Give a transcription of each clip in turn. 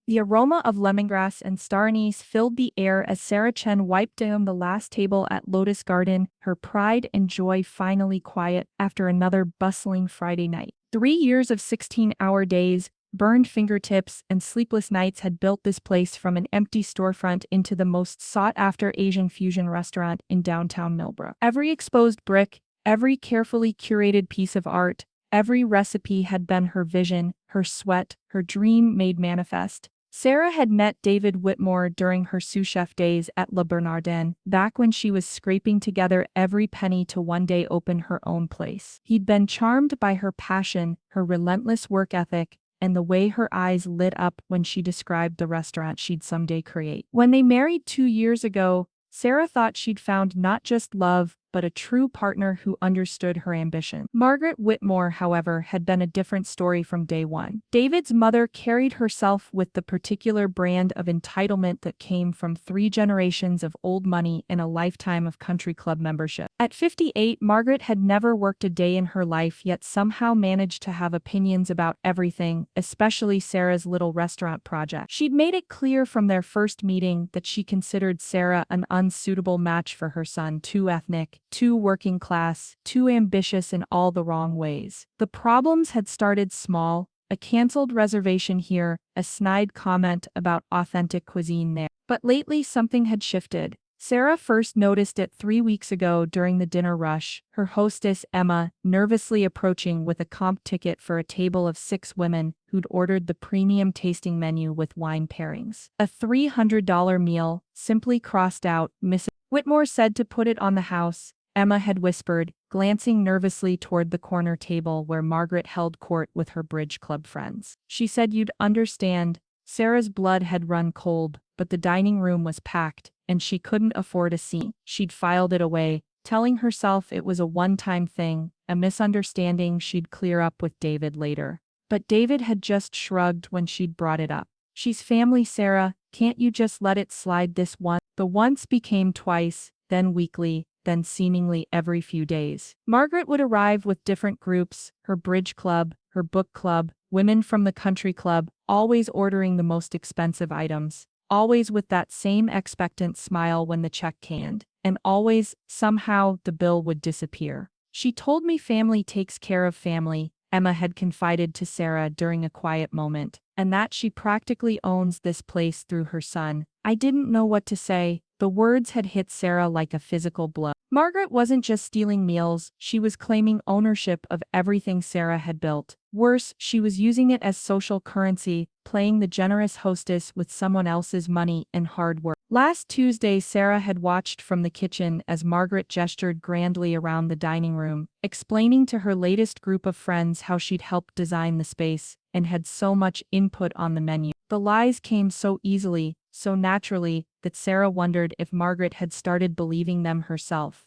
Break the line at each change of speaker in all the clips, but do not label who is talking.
The aroma of lemongrass and star anise filled the air as Sarah Chen wiped down the last table at Lotus Garden, her pride and joy finally quiet after another bustling Friday night. 3 years of 16-hour days, burned fingertips, and sleepless nights had built this place from an empty storefront into the most sought-after Asian fusion restaurant in downtown Millbrook. Every exposed brick, every carefully curated piece of art, every recipe had been her vision, her sweat, her dream made manifest. Sarah had met David Whitmore during her sous chef days at Le Bernardin, back when she was scraping together every penny to one day open her own place. He'd been charmed by her passion, her relentless work ethic, and the way her eyes lit up when she described the restaurant she'd someday create. When they married 2 years ago, Sarah thought she'd found not just love, but a true partner who understood her ambition. Margaret Whitmore, however, had been a different story from day one. David's mother carried herself with the particular brand of entitlement that came from 3 generations of old money and a lifetime of country club membership. At 58, Margaret had never worked a day in her life yet somehow managed to have opinions about everything, especially Sarah's little restaurant project. She'd made it clear from their first meeting that she considered Sarah an unsuitable match for her son, too ethnic, too working class, too ambitious in all the wrong ways. The problems had started small, a cancelled reservation here, a snide comment about authentic cuisine there. But lately something had shifted. Sarah first noticed it 3 weeks ago during the dinner rush, her hostess Emma nervously approaching with a comp ticket for a table of 6 women who'd ordered the premium tasting menu with wine pairings. A $300 meal, simply crossed out, Mrs. Whitmore said to put it on the house, Emma had whispered, glancing nervously toward the corner table where Margaret held court with her bridge club friends. She said you'd understand. Sarah's blood had run cold, but the dining room was packed, and she couldn't afford a scene. She'd filed it away, telling herself it was a one-time thing, a misunderstanding she'd clear up with David later. But David had just shrugged when she'd brought it up. She's family, Sarah, can't you just let it slide this once? The once became twice, then weekly, then seemingly every few days. Margaret would arrive with different groups, her bridge club, her book club, women from the country club, always ordering the most expensive items, always with that same expectant smile when the check came, and always, somehow, the bill would disappear. She told me family takes care of family, Emma had confided to Sarah during a quiet moment, and that she practically owns this place through her son. I didn't know what to say. The words had hit Sarah like a physical blow. Margaret wasn't just stealing meals, she was claiming ownership of everything Sarah had built. Worse, she was using it as social currency, playing the generous hostess with someone else's money and hard work. Last Tuesday, Sarah had watched from the kitchen as Margaret gestured grandly around the dining room, explaining to her latest group of friends how she'd helped design the space and had so much input on the menu. The lies came so easily, so naturally, that Sarah wondered if Margaret had started believing them herself.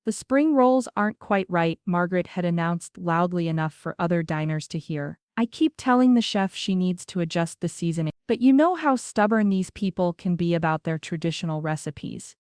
The spring rolls aren't quite right, Margaret had announced loudly enough for other diners to hear. I keep telling the chef she needs to adjust the seasoning, but you know how stubborn these people can be about their traditional recipes.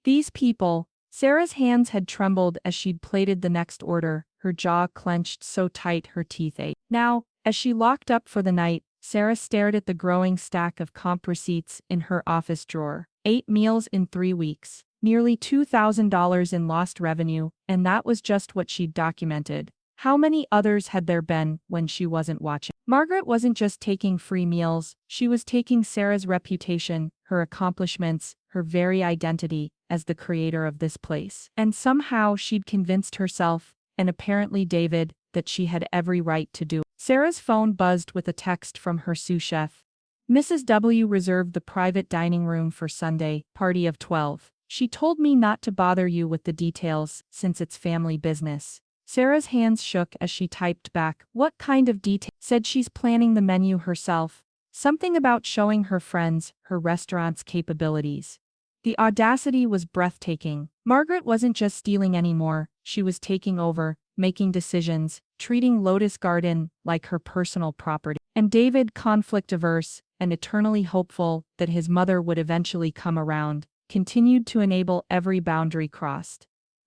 These people, Sarah's hands had trembled as she'd plated the next order, her jaw clenched so tight her teeth ached. Now, as she locked up for the night, Sarah stared at the growing stack of comp receipts in her office drawer. 8 meals in 3 weeks, nearly $2,000 in lost revenue, and that was just what she'd documented. How many others had there been when she wasn't watching? Margaret wasn't just taking free meals, she was taking Sarah's reputation, her accomplishments, her very identity as the creator of this place. And somehow she'd convinced herself, and apparently David, that she had every right to do it. Sarah's phone buzzed with a text from her sous chef. Mrs. W reserved the private dining room for Sunday, party of 12. She told me not to bother you with the details, since it's family business. Sarah's hands shook as she typed back, what kind of detail? Said she's planning the menu herself. Something about showing her friends her restaurant's capabilities. The audacity was breathtaking. Margaret wasn't just stealing anymore, she was taking over, making decisions, treating Lotus Garden like her personal property. And David, conflict-averse and eternally hopeful that his mother would eventually come around, continued to enable every boundary crossed.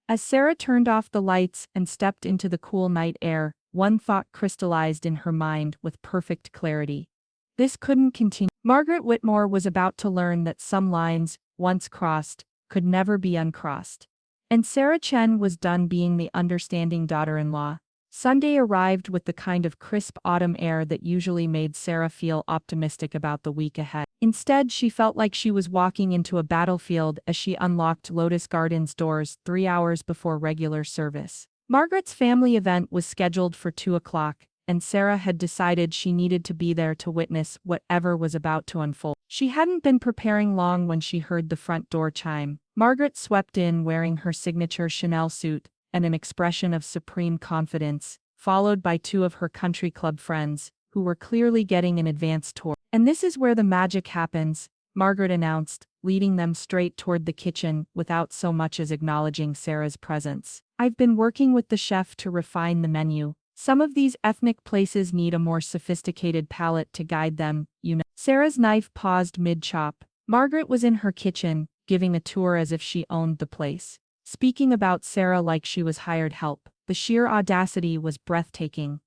As Sarah turned off the lights and stepped into the cool night air, one thought crystallized in her mind with perfect clarity. This couldn't continue. Margaret Whitmore was about to learn that some lines, once crossed, could never be uncrossed. And Sarah Chen was done being the understanding daughter-in-law. Sunday arrived with the kind of crisp autumn air that usually made Sarah feel optimistic about the week ahead. Instead, she felt like she was walking into a battlefield as she unlocked Lotus Garden's doors 3 hours before regular service. Margaret's family event was scheduled for 2 o'clock, and Sarah had decided she needed to be there to witness whatever was about to unfold. She hadn't been preparing long when she heard the front door chime. Margaret swept in wearing her signature Chanel suit and an expression of supreme confidence, followed by 2 of her country club friends, who were clearly getting an advance tour. "And this is where the magic happens," Margaret announced, leading them straight toward the kitchen without so much as acknowledging Sarah's presence. "I've been working with the chef to refine the menu. Some of these ethnic places need a more sophisticated palate to guide them, you know." Sarah's knife paused mid-chop. Margaret was in her kitchen, giving a tour as if she owned the place. Speaking about Sarah like she was hired help. The sheer audacity was breathtaking.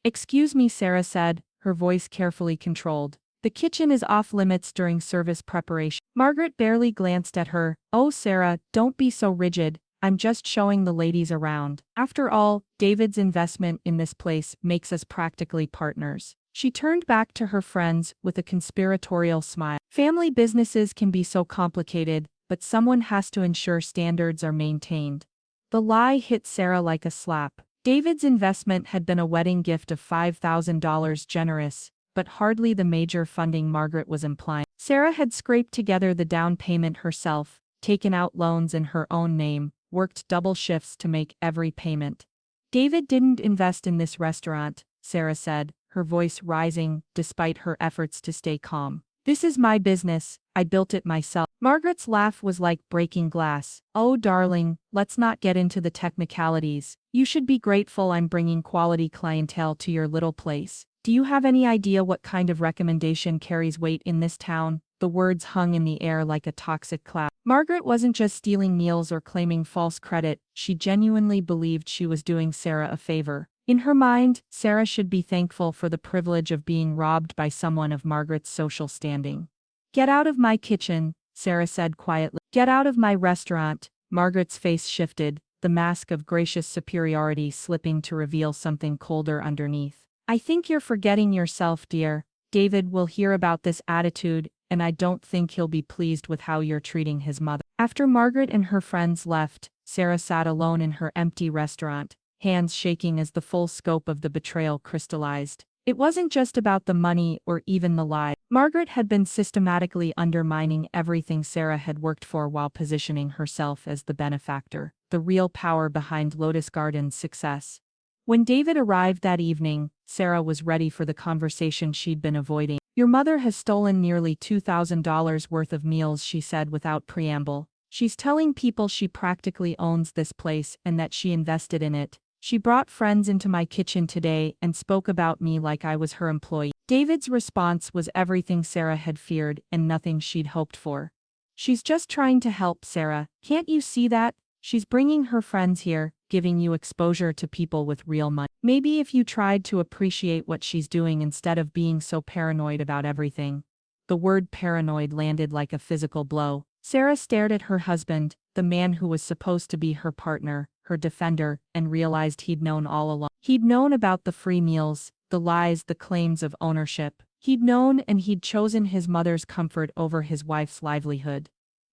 "Excuse me," Sarah said, her voice carefully controlled. "The kitchen is off-limits during service preparation." Margaret barely glanced at her. "Oh, Sarah, don't be so rigid. I'm just showing the ladies around. After all, David's investment in this place makes us practically partners." She turned back to her friends with a conspiratorial smile. "Family businesses can be so complicated, but someone has to ensure standards are maintained." The lie hit Sarah like a slap. David's investment had been a wedding gift of $5,000 generous, but hardly the major funding Margaret was implying. Sarah had scraped together the down payment herself, taken out loans in her own name, worked double shifts to make every payment. "David didn't invest in this restaurant," Sarah said, her voice rising despite her efforts to stay calm. "This is my business, I built it myself." Margaret's laugh was like breaking glass. "Oh, darling, let's not get into the technicalities. You should be grateful I'm bringing quality clientele to your little place. Do you have any idea what kind of recommendation carries weight in this town?" The words hung in the air like a toxic cloud. Margaret wasn't just stealing meals or claiming false credit, she genuinely believed she was doing Sarah a favor. In her mind, Sarah should be thankful for the privilege of being robbed by someone of Margaret's social standing. "Get out of my kitchen," Sarah said quietly. "Get out of my restaurant." Margaret's face shifted, the mask of gracious superiority slipping to reveal something colder underneath. "I think you're forgetting yourself, dear. David will hear about this attitude, and I don't think he'll be pleased with how you're treating his mother." After Margaret and her friends left, Sarah sat alone in her empty restaurant, hands shaking as the full scope of the betrayal crystallized. It wasn't just about the money or even the lie. Margaret had been systematically undermining everything Sarah had worked for while positioning herself as the benefactor, the real power behind Lotus Garden's success. When David arrived that evening, Sarah was ready for the conversation she'd been avoiding. "Your mother has stolen nearly $2,000 worth of meals," she said without preamble. "She's telling people she practically owns this place and that she invested in it. She brought friends into my kitchen today and spoke about me like I was her employee." David's response was everything Sarah had feared and nothing she'd hoped for. "She's just trying to help, Sarah. Can't you see that? She's bringing her friends here, giving you exposure to people with real money. Maybe if you tried to appreciate what she's doing instead of being so paranoid about everything." The word paranoid landed like a physical blow. Sarah stared at her husband, the man who was supposed to be her partner, her defender, and realized he'd known all along. He'd known about the free meals, the lies, the claims of ownership. He'd known, and he'd chosen his mother's comfort over his wife's livelihood.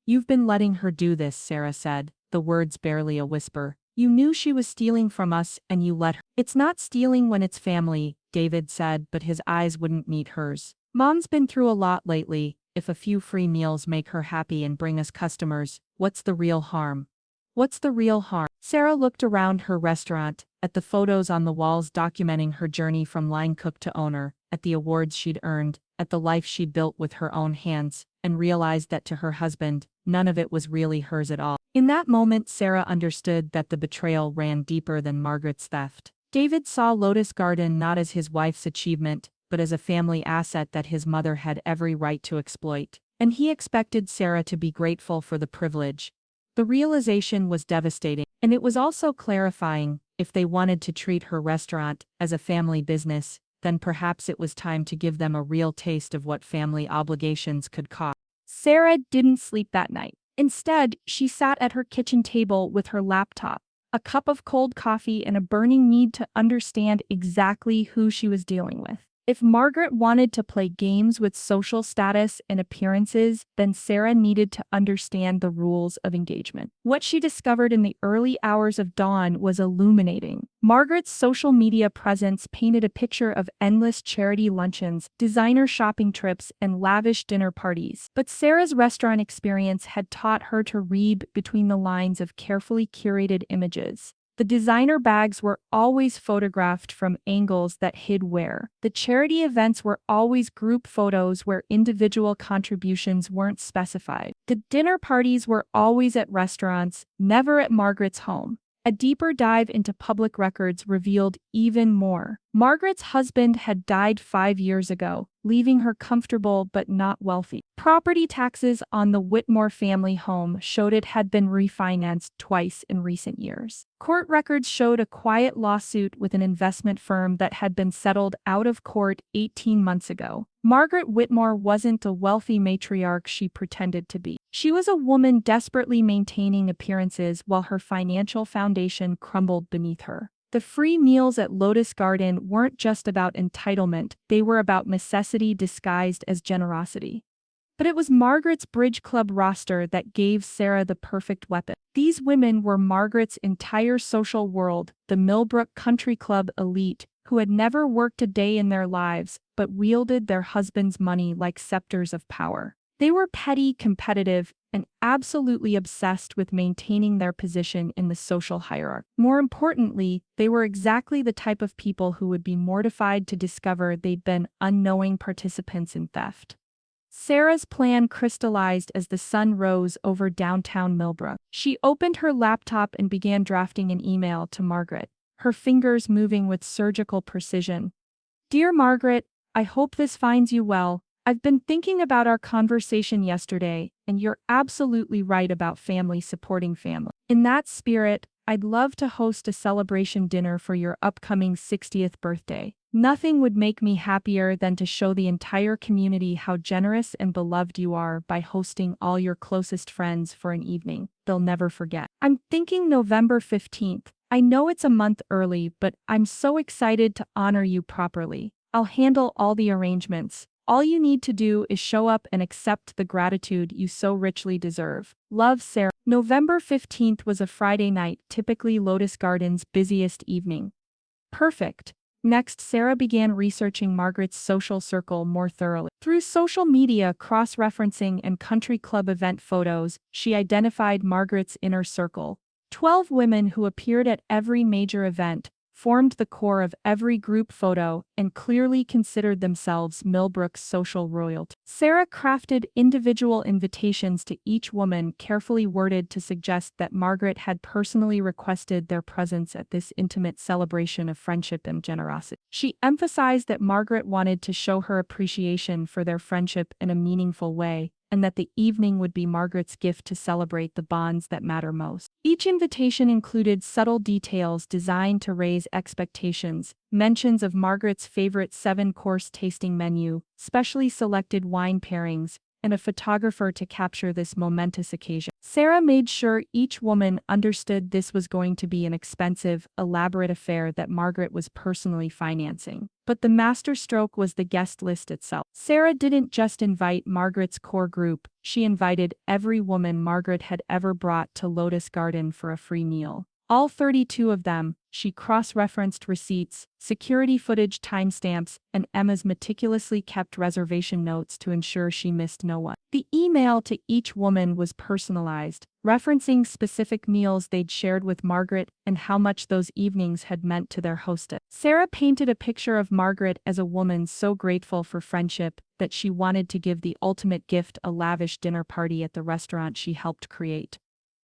"You've been letting her do this," Sarah said, the words barely a whisper. "You knew she was stealing from us and you let her." "It's not stealing when it's family," David said, but his eyes wouldn't meet hers. "Mom's been through a lot lately. If a few free meals make her happy and bring us customers, what's the real harm? What's the real harm?" Sarah looked around her restaurant, at the photos on the walls documenting her journey from line cook to owner, at the awards she'd earned, at the life she'd built with her own hands, and realized that to her husband, none of it was really hers at all. In that moment, Sarah understood that the betrayal ran deeper than Margaret's theft. David saw Lotus Garden not as his wife's achievement, but as a family asset that his mother had every right to exploit. And he expected Sarah to be grateful for the privilege. The realization was devastating, and it was also clarifying. If they wanted to treat her restaurant as a family business, then perhaps it was time to give them a real taste of what family obligations could cost. Sarah didn't sleep that night. Instead, she sat at her kitchen table with her laptop, a cup of cold coffee, and a burning need to understand exactly who she was dealing with. If Margaret wanted to play games with social status and appearances, then Sarah needed to understand the rules of engagement. What she discovered in the early hours of dawn was illuminating. Margaret's social media presence painted a picture of endless charity luncheons, designer shopping trips, and lavish dinner parties. But Sarah's restaurant experience had taught her to read between the lines of carefully curated images. The designer bags were always photographed from angles that hid wear. The charity events were always group photos where individual contributions weren't specified. The dinner parties were always at restaurants, never at Margaret's home. A deeper dive into public records revealed even more. Margaret's husband had died 5 years ago, leaving her comfortable but not wealthy. Property taxes on the Whitmore family home showed it had been refinanced twice in recent years. Court records showed a quiet lawsuit with an investment firm that had been settled out of court 18 months ago. Margaret Whitmore wasn't a wealthy matriarch she pretended to be. She was a woman desperately maintaining appearances while her financial foundation crumbled beneath her. The free meals at Lotus Garden weren't just about entitlement, they were about necessity disguised as generosity. But it was Margaret's Bridge Club roster that gave Sarah the perfect weapon. These women were Margaret's entire social world, the Millbrook Country Club elite, who had never worked a day in their lives, but wielded their husbands' money like scepters of power. They were petty, competitive, and absolutely obsessed with maintaining their position in the social hierarchy. More importantly, they were exactly the type of people who would be mortified to discover they'd been unknowing participants in theft. Sarah's plan crystallized as the sun rose over downtown Millbrook. She opened her laptop and began drafting an email to Margaret, her fingers moving with surgical precision. Dear Margaret, I hope this finds you well. I've been thinking about our conversation yesterday, and you're absolutely right about family supporting family. In that spirit, I'd love to host a celebration dinner for your upcoming 60th birthday. Nothing would make me happier than to show the entire community how generous and beloved you are by hosting all your closest friends for an evening they'll never forget. I'm thinking November 15th. I know it's a month early, but I'm so excited to honor you properly. I'll handle all the arrangements. All you need to do is show up and accept the gratitude you so richly deserve. Love, Sarah. November 15th was a Friday night, typically Lotus Garden's busiest evening. Perfect. Next, Sarah began researching Margaret's social circle more thoroughly. Through social media cross-referencing and country club event photos, she identified Margaret's inner circle. 12 women who appeared at every major event, formed the core of every group photo, and clearly considered themselves Millbrook's social royalty. Sarah crafted individual invitations to each woman, carefully worded to suggest that Margaret had personally requested their presence at this intimate celebration of friendship and generosity. She emphasized that Margaret wanted to show her appreciation for their friendship in a meaningful way, and that the evening would be Margaret's gift to celebrate the bonds that matter most. Each invitation included subtle details designed to raise expectations, mentions of Margaret's favorite 7-course tasting menu, specially selected wine pairings, and a photographer to capture this momentous occasion. Sarah made sure each woman understood this was going to be an expensive, elaborate affair that Margaret was personally financing. But the masterstroke was the guest list itself. Sarah didn't just invite Margaret's core group, she invited every woman Margaret had ever brought to Lotus Garden for a free meal. All 32 of them. She cross-referenced receipts, security footage timestamps, and Emma's meticulously kept reservation notes to ensure she missed no one. The email to each woman was personalized, referencing specific meals they'd shared with Margaret and how much those evenings had meant to their hostess. Sarah painted a picture of Margaret as a woman so grateful for friendship that she wanted to give the ultimate gift, a lavish dinner party at the restaurant she helped create.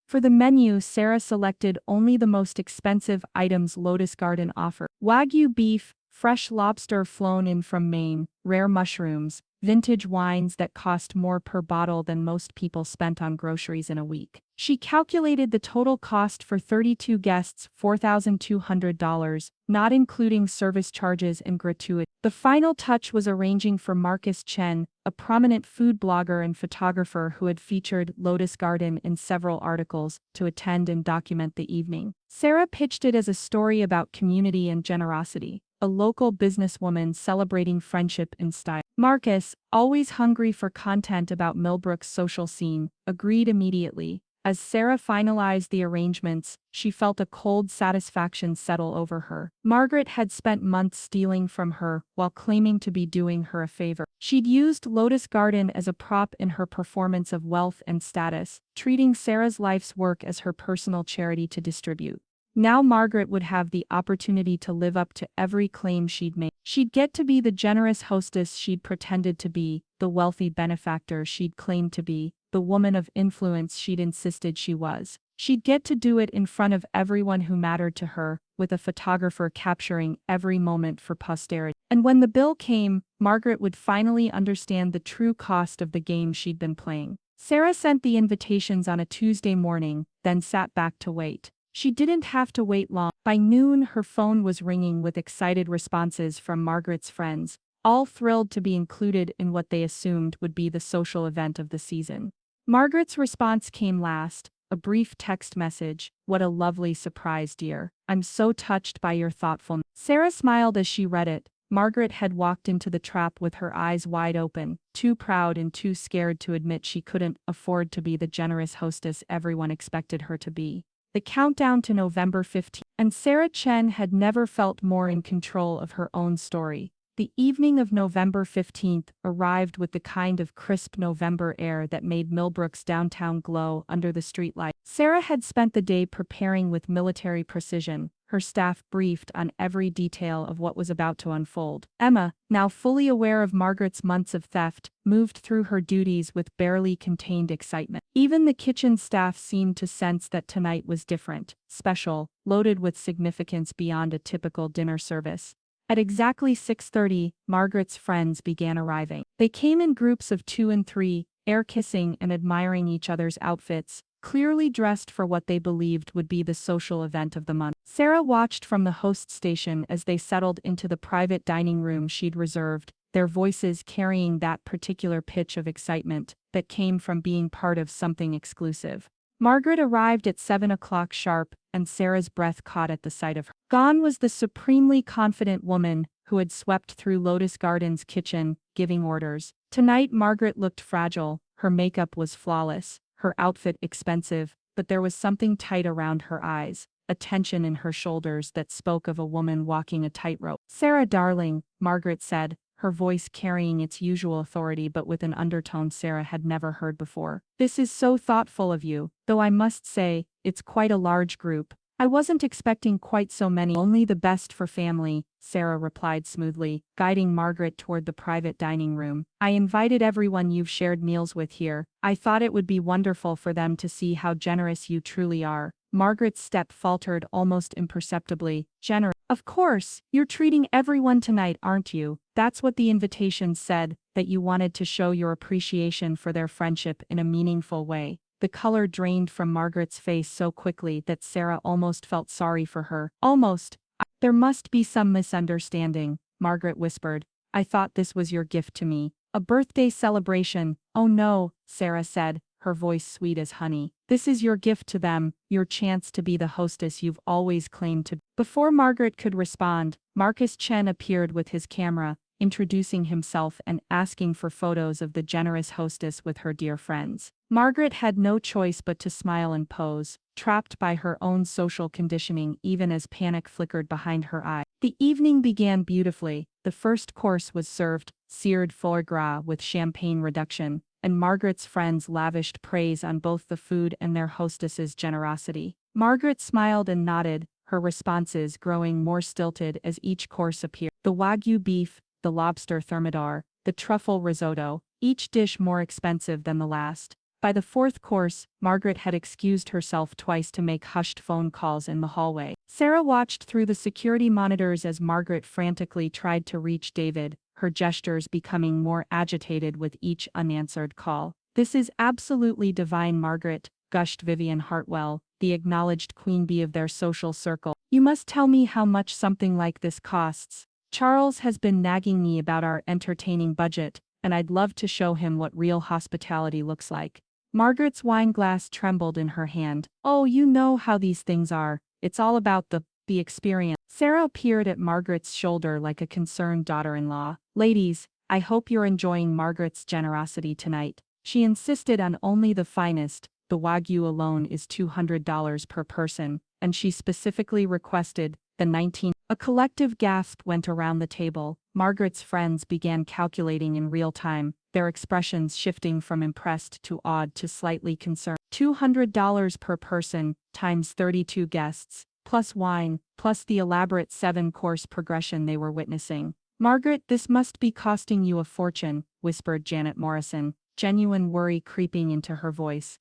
For the menu, Sarah selected only the most expensive items Lotus Garden offered: Wagyu beef, fresh lobster flown in from Maine, rare mushrooms, vintage wines that cost more per bottle than most people spent on groceries in a week. She calculated the total cost for 32 guests, $4,200, not including service charges and gratuity. The final touch was arranging for Marcus Chen, a prominent food blogger and photographer who had featured Lotus Garden in several articles, to attend and document the evening. Sarah pitched it as a story about community and generosity, a local businesswoman celebrating friendship in style. Marcus, always hungry for content about Millbrook's social scene, agreed immediately. As Sarah finalized the arrangements, she felt a cold satisfaction settle over her. Margaret had spent months stealing from her while claiming to be doing her a favor. She'd used Lotus Garden as a prop in her performance of wealth and status, treating Sarah's life's work as her personal charity to distribute. Now Margaret would have the opportunity to live up to every claim she'd made. She'd get to be the generous hostess she'd pretended to be, the wealthy benefactor she'd claimed to be, the woman of influence she'd insisted she was. She'd get to do it in front of everyone who mattered to her, with a photographer capturing every moment for posterity. And when the bill came, Margaret would finally understand the true cost of the game she'd been playing. Sarah sent the invitations on a Tuesday morning, then sat back to wait. She didn't have to wait long. By noon, her phone was ringing with excited responses from Margaret's friends, all thrilled to be included in what they assumed would be the social event of the season. Margaret's response came last, a brief text message, "What a lovely surprise, dear. I'm so touched by your thoughtfulness." Sarah smiled as she read it. Margaret had walked into the trap with her eyes wide open, too proud and too scared to admit she couldn't afford to be the generous hostess everyone expected her to be. The countdown to November 15th, and Sarah Chen had never felt more in control of her own story. The evening of November 15th arrived with the kind of crisp November air that made Millbrook's downtown glow under the streetlight. Sarah had spent the day preparing with military precision, her staff briefed on every detail of what was about to unfold. Emma, now fully aware of Margaret's months of theft, moved through her duties with barely contained excitement. Even the kitchen staff seemed to sense that tonight was different, special, loaded with significance beyond a typical dinner service. At exactly 6:30, Margaret's friends began arriving. They came in groups of 2 and 3, air-kissing and admiring each other's outfits, clearly dressed for what they believed would be the social event of the month. Sarah watched from the host station as they settled into the private dining room she'd reserved, their voices carrying that particular pitch of excitement that came from being part of something exclusive. Margaret arrived at 7 o'clock sharp, and Sarah's breath caught at the sight of her. Gone was the supremely confident woman who had swept through Lotus Garden's kitchen, giving orders. Tonight Margaret looked fragile, her makeup was flawless, her outfit expensive, but there was something tight around her eyes, a tension in her shoulders that spoke of a woman walking a tightrope. "Sarah, darling," Margaret said, her voice carrying its usual authority but with an undertone Sarah had never heard before. "This is so thoughtful of you, though I must say, it's quite a large group. I wasn't expecting quite so many." "Only the best for family," Sarah replied smoothly, guiding Margaret toward the private dining room. "I invited everyone you've shared meals with here. I thought it would be wonderful for them to see how generous you truly are." Margaret's step faltered almost imperceptibly. "Generous? Of course, you're treating everyone tonight, aren't you? That's what the invitation said, that you wanted to show your appreciation for their friendship in a meaningful way." The color drained from Margaret's face so quickly that Sarah almost felt sorry for her. "Almost. There must be some misunderstanding," Margaret whispered. "I thought this was your gift to me. A birthday celebration." "Oh no," Sarah said, her voice sweet as honey. "This is your gift to them, your chance to be the hostess you've always claimed to be." Before Margaret could respond, Marcus Chen appeared with his camera, introducing himself and asking for photos of the generous hostess with her dear friends. Margaret had no choice but to smile and pose, trapped by her own social conditioning even as panic flickered behind her eye. The evening began beautifully. The first course was served, seared foie gras with champagne reduction, and Margaret's friends lavished praise on both the food and their hostess's generosity. Margaret smiled and nodded, her responses growing more stilted as each course appeared. The Wagyu beef, the lobster thermidor, the truffle risotto, each dish more expensive than the last. By the fourth course, Margaret had excused herself twice to make hushed phone calls in the hallway. Sarah watched through the security monitors as Margaret frantically tried to reach David, her gestures becoming more agitated with each unanswered call. "This is absolutely divine, Margaret," gushed Vivian Hartwell, the acknowledged queen bee of their social circle. "You must tell me how much something like this costs. Charles has been nagging me about our entertaining budget, and I'd love to show him what real hospitality looks like." Margaret's wine glass trembled in her hand. "Oh, you know how these things are. It's all about the experience." Sarah appeared at Margaret's shoulder like a concerned daughter-in-law. "Ladies, I hope you're enjoying Margaret's generosity tonight. She insisted on only the finest. The Wagyu alone is $200 per person, and she specifically requested the 19. A collective gasp went around the table. Margaret's friends began calculating in real time, their expressions shifting from impressed to awed to slightly concerned. $200 per person, times 32 guests, plus wine, plus the elaborate 7-course progression they were witnessing. "Margaret, this must be costing you a fortune," whispered Janet Morrison, genuine worry creeping into her voice.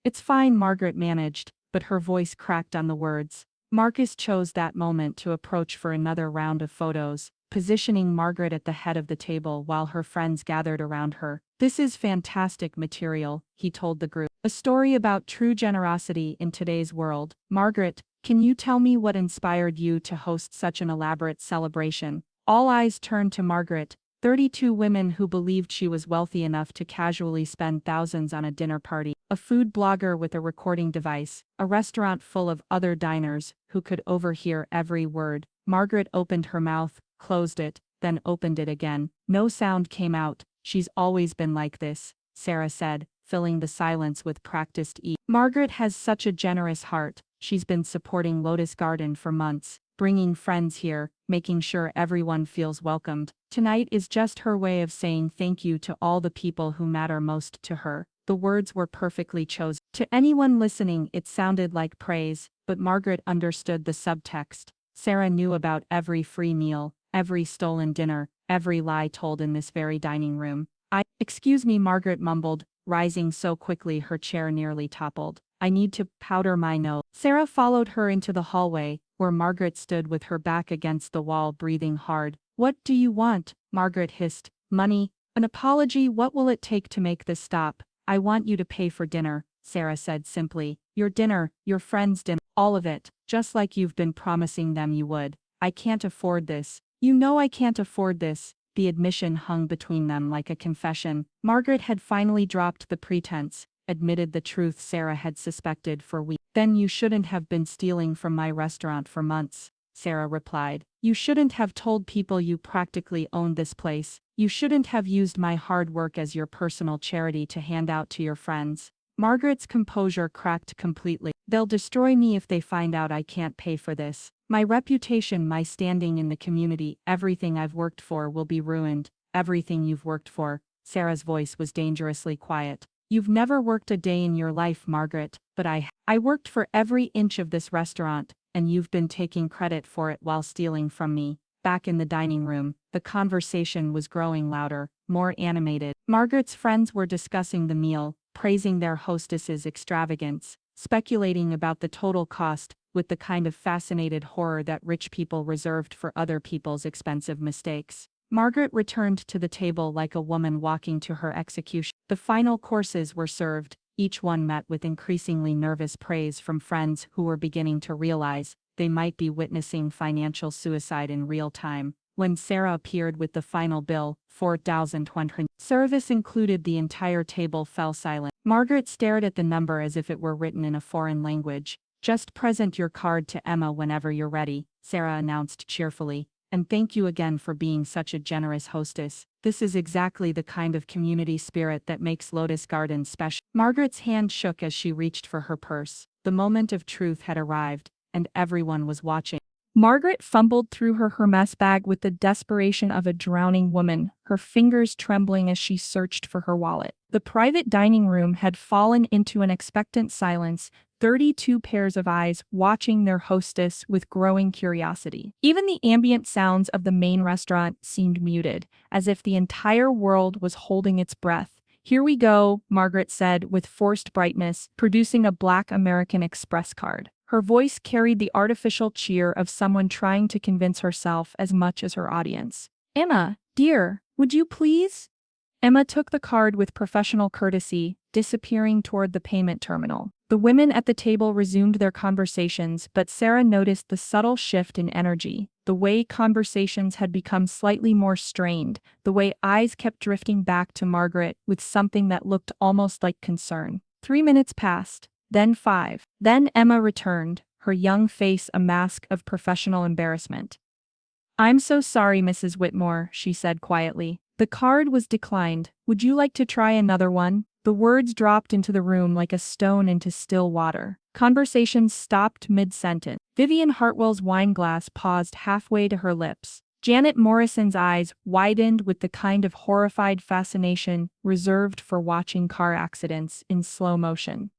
It's fine," Margaret managed, but her voice cracked on the words. Marcus chose that moment to approach for another round of photos, positioning Margaret at the head of the table while her friends gathered around her. "This is fantastic material," he told the group. "A story about true generosity in today's world. Margaret, can you tell me what inspired you to host such an elaborate celebration?" All eyes turned to Margaret, 32 women who believed she was wealthy enough to casually spend thousands on a dinner party, a food blogger with a recording device, a restaurant full of other diners who could overhear every word. Margaret opened her mouth, closed it, then opened it again. No sound came out. "She's always been like this," Sarah said, filling the silence with practiced ease. "Margaret has such a generous heart. She's been supporting Lotus Garden for months, bringing friends here, making sure everyone feels welcomed. Tonight is just her way of saying thank you to all the people who matter most to her." The words were perfectly chosen. To anyone listening, it sounded like praise, but Margaret understood the subtext. Sarah knew about every free meal, every stolen dinner, every lie told in this very dining room. Excuse me," Margaret mumbled, rising so quickly her chair nearly toppled. "I need to powder my nose." Sarah followed her into the hallway, where Margaret stood with her back against the wall breathing hard. "What do you want?" Margaret hissed. "Money? An apology? What will it take to make this stop?" "I want you to pay for dinner," Sarah said simply. "Your dinner, your friend's dinner, all of it, just like you've been promising them you would." "I can't afford this." "You know I can't afford this." The admission hung between them like a confession. Margaret had finally dropped the pretense, admitted the truth Sarah had suspected for weeks. "Then you shouldn't have been stealing from my restaurant for months," Sarah replied. "You shouldn't have told people you practically owned this place. You shouldn't have used my hard work as your personal charity to hand out to your friends." Margaret's composure cracked completely. "They'll destroy me if they find out I can't pay for this. My reputation, my standing in the community, everything I've worked for will be ruined." "Everything you've worked for." Sarah's voice was dangerously quiet. "You've never worked a day in your life, Margaret, but I worked for every inch of this restaurant, and you've been taking credit for it while stealing from me." Back in the dining room, the conversation was growing louder, more animated. Margaret's friends were discussing the meal, praising their hostess's extravagance, speculating about the total cost, with the kind of fascinated horror that rich people reserved for other people's expensive mistakes. Margaret returned to the table like a woman walking to her execution. The final courses were served, each one met with increasingly nervous praise from friends who were beginning to realize they might be witnessing financial suicide in real time. When Sarah appeared with the final bill, $4,100, service included, the entire table fell silent. Margaret stared at the number as if it were written in a foreign language. "Just present your card to Emma whenever you're ready," Sarah announced cheerfully. "And thank you again for being such a generous hostess. This is exactly the kind of community spirit that makes Lotus Garden special." Margaret's hand shook as she reached for her purse. The moment of truth had arrived, and everyone was watching. Margaret fumbled through her Hermes bag with the desperation of a drowning woman, her fingers trembling as she searched for her wallet. The private dining room had fallen into an expectant silence, 32 pairs of eyes watching their hostess with growing curiosity. Even the ambient sounds of the main restaurant seemed muted, as if the entire world was holding its breath. "Here we go," Margaret said with forced brightness, producing a Black American Express card. Her voice carried the artificial cheer of someone trying to convince herself as much as her audience. "Emma, Dear, would you please? Emma took the card with professional courtesy, disappearing toward the payment terminal. The women at the table resumed their conversations, but Sarah noticed the subtle shift in energy, the way conversations had become slightly more strained, the way eyes kept drifting back to Margaret with something that looked almost like concern. 3 minutes passed, then 5. Then Emma returned, her young face a mask of professional embarrassment. I'm so sorry, Mrs. Whitmore, she said quietly. The card was declined. Would you like to try another one? The words dropped into the room like a stone into still water. Conversations stopped mid-sentence. Vivian Hartwell's wineglass paused halfway to her lips. Janet Morrison's eyes widened with the kind of horrified fascination reserved for watching car accidents in slow motion.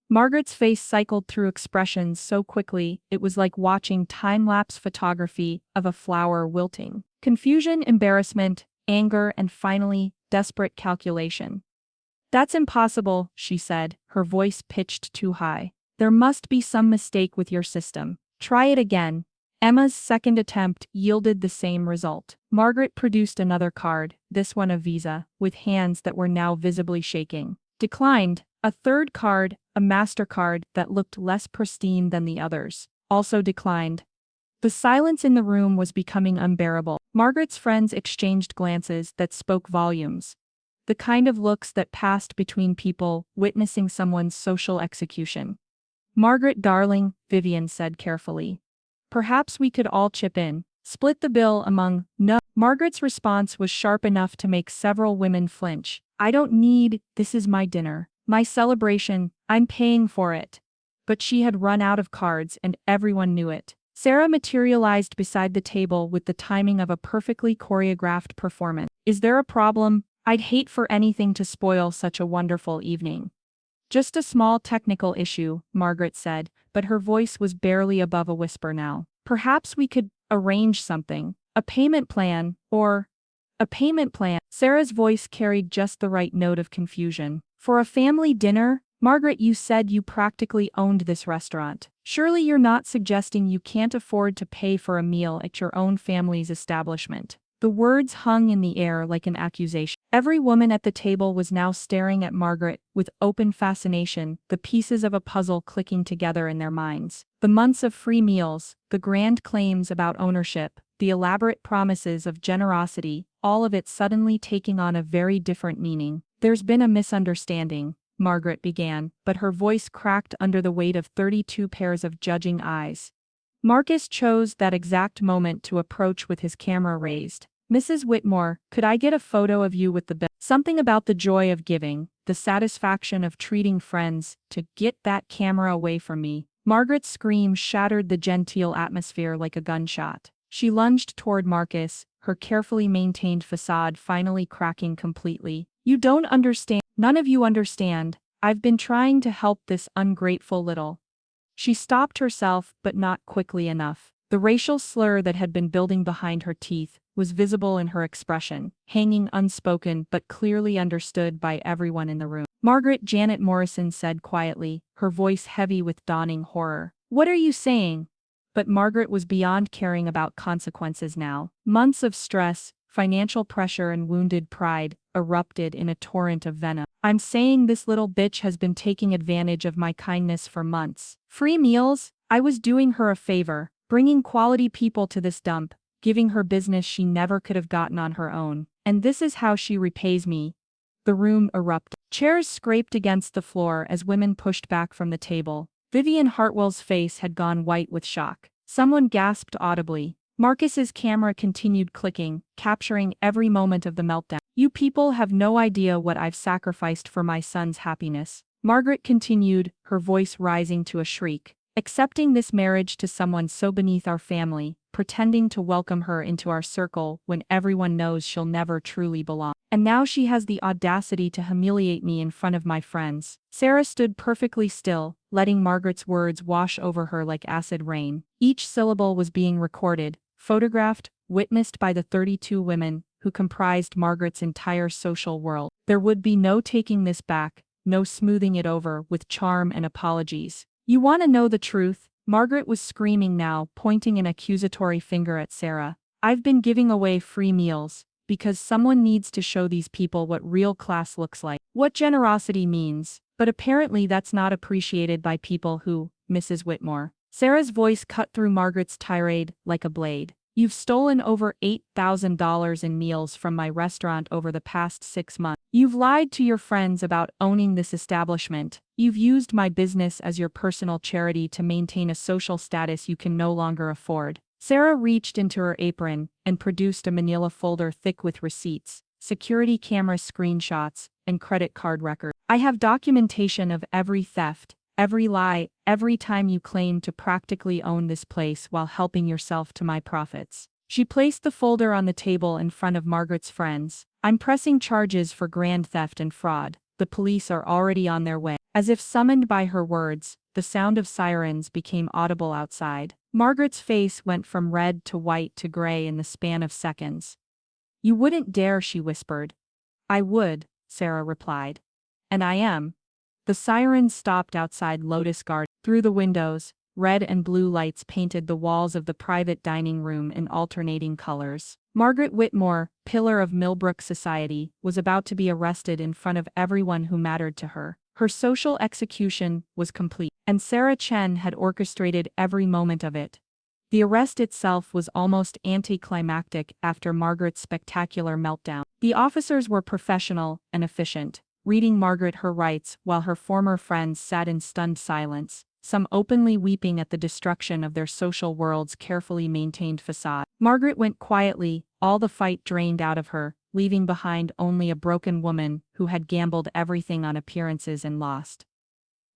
Margaret's face cycled through expressions so quickly it was like watching time-lapse photography of a flower wilting. Confusion, embarrassment, anger, and finally, desperate calculation. That's impossible, she said, her voice pitched too high. There must be some mistake with your system. Try it again. Emma's second attempt yielded the same result. Margaret produced another card, this one a Visa, with hands that were now visibly shaking. Declined. A third card, a MasterCard that looked less pristine than the others, also declined. The silence in the room was becoming unbearable. Margaret's friends exchanged glances that spoke volumes. The kind of looks that passed between people witnessing someone's social execution. Margaret, darling, Vivian said carefully. Perhaps we could all chip in. Split the bill among. No. Margaret's response was sharp enough to make several women flinch. I don't need, this is my dinner. My celebration, I'm paying for it. But she had run out of cards and everyone knew it. Sarah materialized beside the table with the timing of a perfectly choreographed performance. Is there a problem? I'd hate for anything to spoil such a wonderful evening. Just a small technical issue, Margaret said, but her voice was barely above a whisper now. Perhaps we could arrange something. A payment plan, or... A payment plan. Sarah's voice carried just the right note of confusion. For a family dinner? Margaret, you said you practically owned this restaurant. Surely you're not suggesting you can't afford to pay for a meal at your own family's establishment. The words hung in the air like an accusation. Every woman at the table was now staring at Margaret with open fascination, the pieces of a puzzle clicking together in their minds. The months of free meals, the grand claims about ownership, the elaborate promises of generosity, all of it suddenly taking on a very different meaning. There's been a misunderstanding, Margaret began, but her voice cracked under the weight of 32 pairs of judging eyes. Marcus chose that exact moment to approach with his camera raised. Mrs. Whitmore, could I get a photo of you with the bill? Something about the joy of giving, the satisfaction of treating friends, to get that camera away from me. Margaret's scream shattered the genteel atmosphere like a gunshot. She lunged toward Marcus, her carefully maintained facade finally cracking completely. You don't understand. None of you understand. I've been trying to help this ungrateful little. She stopped herself, but not quickly enough. The racial slur that had been building behind her teeth was visible in her expression, hanging unspoken but clearly understood by everyone in the room. Margaret, Janet Morrison said quietly, her voice heavy with dawning horror. What are you saying? But Margaret was beyond caring about consequences now. Months of stress, financial pressure and wounded pride erupted in a torrent of venom. I'm saying this little bitch has been taking advantage of my kindness for months. Free meals? I was doing her a favor, bringing quality people to this dump, giving her business she never could have gotten on her own. And this is how she repays me. The room erupted. Chairs scraped against the floor as women pushed back from the table. Vivian Hartwell's face had gone white with shock. Someone gasped audibly. Marcus's camera continued clicking, capturing every moment of the meltdown. You people have no idea what I've sacrificed for my son's happiness. Margaret continued, her voice rising to a shriek. Accepting this marriage to someone so beneath our family, pretending to welcome her into our circle when everyone knows she'll never truly belong. And now she has the audacity to humiliate me in front of my friends. Sarah stood perfectly still, letting Margaret's words wash over her like acid rain. Each syllable was being recorded, photographed, witnessed by the 32 women who comprised Margaret's entire social world. There would be no taking this back, no smoothing it over with charm and apologies. You want to know the truth? Margaret was screaming now, pointing an accusatory finger at Sarah. I've been giving away free meals, because someone needs to show these people what real class looks like, what generosity means. But apparently that's not appreciated by people who, Mrs. Whitmore. Sarah's voice cut through Margaret's tirade like a blade. You've stolen over $8,000 in meals from my restaurant over the past 6 months. You've lied to your friends about owning this establishment. You've used my business as your personal charity to maintain a social status you can no longer afford. Sarah reached into her apron and produced a manila folder thick with receipts, security camera screenshots, and credit card records. I have documentation of every theft, every lie, every time you claim to practically own this place while helping yourself to my profits. She placed the folder on the table in front of Margaret's friends. I'm pressing charges for grand theft and fraud. The police are already on their way. As if summoned by her words, the sound of sirens became audible outside. Margaret's face went from red to white to gray in the span of seconds. You wouldn't dare, she whispered. I would, Sarah replied. And I am. The sirens stopped outside Lotus Garden. Through the windows, red and blue lights painted the walls of the private dining room in alternating colors. Margaret Whitmore, pillar of Millbrook society, was about to be arrested in front of everyone who mattered to her. Her social execution was complete, and Sarah Chen had orchestrated every moment of it. The arrest itself was almost anticlimactic after Margaret's spectacular meltdown. The officers were professional and efficient, reading Margaret her rights while her former friends sat in stunned silence, some openly weeping at the destruction of their social world's carefully maintained facade. Margaret went quietly, all the fight drained out of her, leaving behind only a broken woman who had gambled everything on appearances and lost.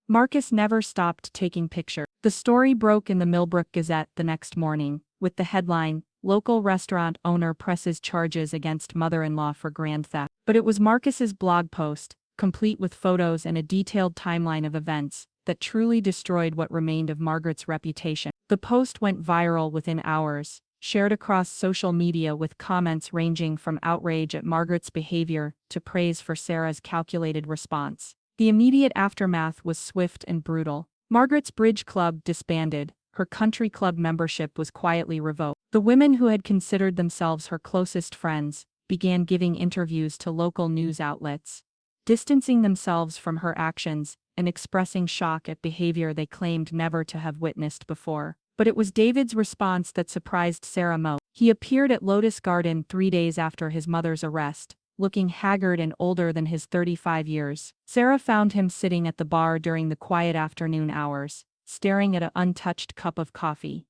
Marcus never stopped taking pictures. The story broke in the Millbrook Gazette the next morning, with the headline, Local Restaurant Owner Presses Charges Against Mother-in-Law for Grand Theft. But it was Marcus's blog post, complete with photos and a detailed timeline of events, that truly destroyed what remained of Margaret's reputation. The post went viral within hours, shared across social media with comments ranging from outrage at Margaret's behavior to praise for Sarah's calculated response. The immediate aftermath was swift and brutal. Margaret's bridge club disbanded, her country club membership was quietly revoked. The women who had considered themselves her closest friends began giving interviews to local news outlets, distancing themselves from her actions and expressing shock at behavior they claimed never to have witnessed before. But it was David's response that surprised Sarah most. He appeared at Lotus Garden 3 days after his mother's arrest, looking haggard and older than his 35 years. Sarah found him sitting at the bar during the quiet afternoon hours, staring at an untouched cup of coffee.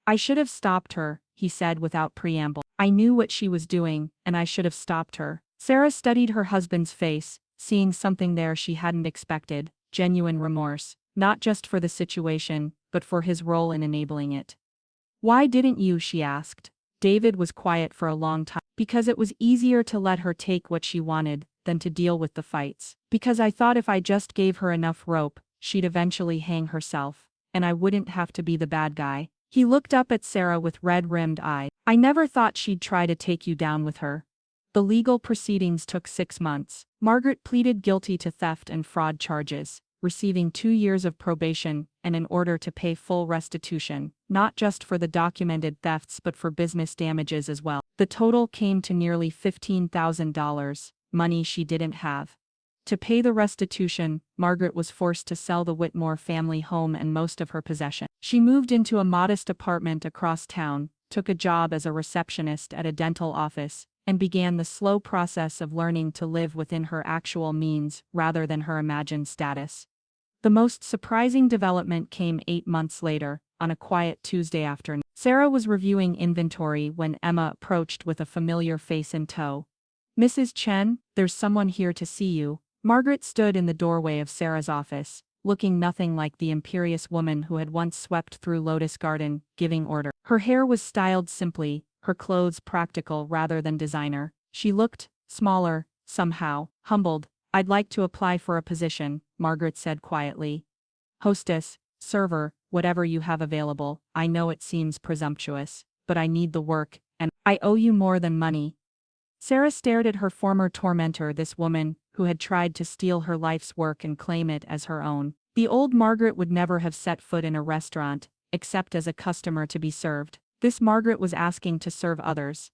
I should have stopped her, he said without preamble. I knew what she was doing, and I should have stopped her. Sarah studied her husband's face, seeing something there she hadn't expected, genuine remorse, not just for the situation, but for his role in enabling it. Why didn't you? She asked. David was quiet for a long time. Because it was easier to let her take what she wanted than to deal with the fights. Because I thought if I just gave her enough rope, she'd eventually hang herself, and I wouldn't have to be the bad guy. He looked up at Sarah with red-rimmed eyes. I never thought she'd try to take you down with her. The legal proceedings took 6 months. Margaret pleaded guilty to theft and fraud charges, receiving 2 years of probation and an order to pay full restitution, not just for the documented thefts but for business damages as well. The total came to nearly $15,000, money she didn't have. To pay the restitution, Margaret was forced to sell the Whitmore family home and most of her possessions. She moved into a modest apartment across town, took a job as a receptionist at a dental office, and began the slow process of learning to live within her actual means rather than her imagined status. The most surprising development came 8 months later, on a quiet Tuesday afternoon. Sarah was reviewing inventory when Emma approached with a familiar face in tow. Mrs. Chen, there's someone here to see you. Margaret stood in the doorway of Sarah's office, looking nothing like the imperious woman who had once swept through Lotus Garden, giving order. Her hair was styled simply, her clothes practical rather than designer. She looked smaller, somehow, humbled. I'd like to apply for a position, Margaret said quietly. Hostess, server, whatever you have available. I know it seems presumptuous, but I need the work, and I owe you more than money. Sarah stared at her former tormentor, this woman who had tried to steal her life's work and claim it as her own. The old Margaret would never have set foot in a restaurant, except as a customer to be served. This Margaret was asking to serve others.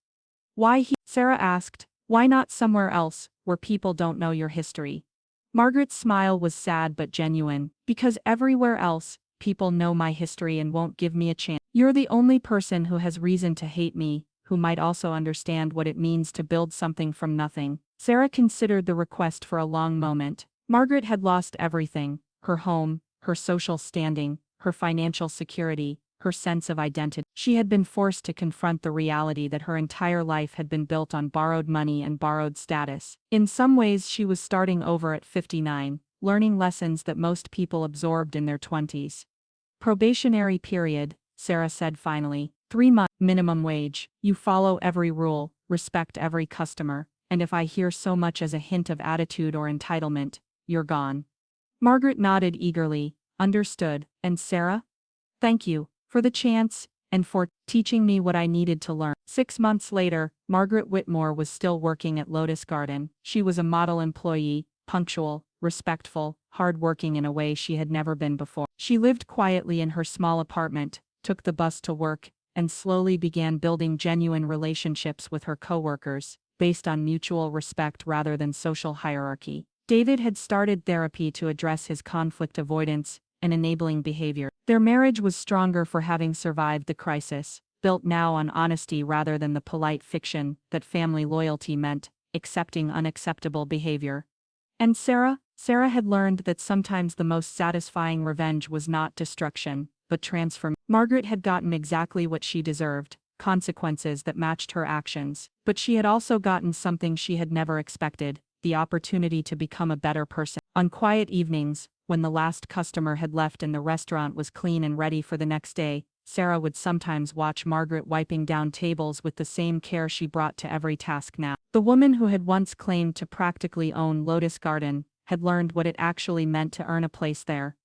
Why he? Sarah asked, "Why not somewhere else, where people don't know your history?" Margaret's smile was sad but genuine. "Because everywhere else, people know my history and won't give me a chance. You're the only person who has reason to hate me, who might also understand what it means to build something from nothing." Sarah considered the request for a long moment. Margaret had lost everything: her home, her social standing, her financial security, her sense of identity. She had been forced to confront the reality that her entire life had been built on borrowed money and borrowed status. In some ways, she was starting over at 59, learning lessons that most people absorbed in their 20s. "Probationary period," Sarah said finally. 3 months, minimum wage. You follow every rule, respect every customer, and if I hear so much as a hint of attitude or entitlement, you're gone." Margaret nodded eagerly. "Understood. And Sarah? Thank you for the chance, and for teaching me what I needed to learn." 6 months later, Margaret Whitmore was still working at Lotus Garden. She was a model employee, punctual, respectful, hardworking in a way she had never been before. She lived quietly in her small apartment, took the bus to work, and slowly began building genuine relationships with her coworkers, based on mutual respect rather than social hierarchy. David had started therapy to address his conflict avoidance and enabling behavior. Their marriage was stronger for having survived the crisis, built now on honesty rather than the polite fiction that family loyalty meant accepting unacceptable behavior. And Sarah had learned that sometimes the most satisfying revenge was not destruction, but transformation. Margaret had gotten exactly what she deserved: consequences that matched her actions. But she had also gotten something she had never expected: the opportunity to become a better person. On quiet evenings, when the last customer had left and the restaurant was clean and ready for the next day, Sarah would sometimes watch Margaret wiping down tables with the same care she brought to every task now. The woman who had once claimed to practically own Lotus Garden had learned what it actually meant to earn a place there.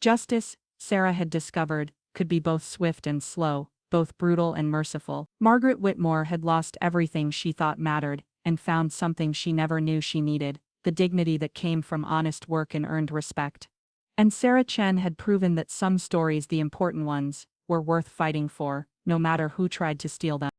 Justice, Sarah had discovered, could be both swift and slow, both brutal and merciful. Margaret Whitmore had lost everything she thought mattered, and found something she never knew she needed: the dignity that came from honest work and earned respect. And Sarah Chen had proven that some stories, the important ones, were worth fighting for, no matter who tried to steal them.